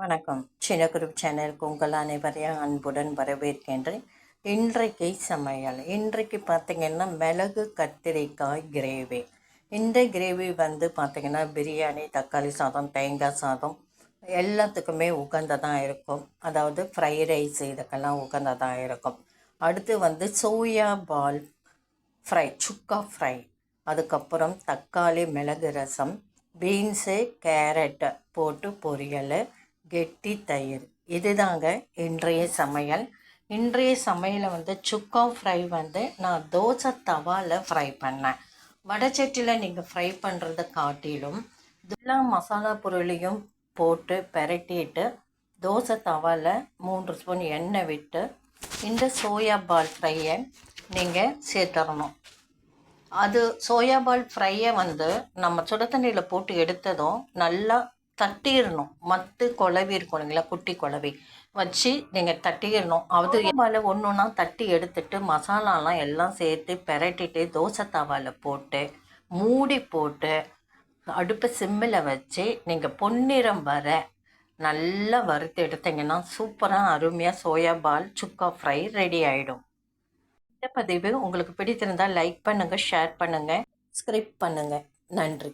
வணக்கம். சின்ன குரூப் சேனலுக்கு உங்கள் அனைவரையும் அன்புடன் வரவேற்கின்றேன். இன்றைக்கு சமையல் பார்த்திங்கன்னா மிளகு கத்திரிக்காய் கிரேவி. இந்த கிரேவி பார்த்திங்கன்னா பிரியாணி, தக்காளி சாதம், தேங்காய் சாதம் எல்லாத்துக்குமே உகந்ததாக இருக்கும். அதாவது ஃப்ரை ரைஸ் இதுக்கெல்லாம் உகந்ததாக இருக்கும். அடுத்து சோயா பால் ஃப்ரை, சுக்கா ஃப்ரை, அதுக்கப்புறம் தக்காளி மிளகு ரசம், பீன்ஸு கேரட்டு போட்டு பொரியல், கெட்டி தயிர். இதுதாங்க இன்றைய சமையல். இன்றைய சமையலை சுக்கா ஃப்ரை நான் தோசை தவாவில் ஃப்ரை பண்ணேன். வடச்சட்டியில் நீங்கள் ஃப்ரை பண்ணுறதை காட்டிலும் எல்லா மசாலா பொருளையும் போட்டு பெரட்டிட்டு தோசை தவாவில் 3 ஸ்பூன் எண்ணெய் விட்டு இந்த சோயா பால் ஃப்ரையை நீங்கள் சேர்த்துடணும். அது சோயா பால் ஃப்ரையை நம்ம சுட தண்ணியில் போட்டு எடுத்ததும் நல்லா தட்டிடணும். மத்து குழவி இருக்கும் இல்லைங்களா, குட்டி குழவி வச்சு நீங்கள் தட்டிடணும். அது பால் ஒன்று ஒன்றா தட்டி எடுத்துட்டு மசாலாலாம் எல்லாம் சேர்த்து பெரட்டிட்டு தோசை தவாவில் போட்டு மூடி போட்டு அடுப்பை சிம்மில் வச்சு நீங்கள் பொன்னிறம் வர நல்லா வறுத்து எடுத்தீங்கன்னா சூப்பராக அருமையாக சோயா பால் சுக்கா ஃப்ரை ரெடி ஆகிடும். இந்த பதிவு உங்களுக்கு பிடித்திருந்தால் லைக் பண்ணுங்கள், ஷேர் பண்ணுங்கள், சப்ஸ்கிரைப் பண்ணுங்கள். நன்றி.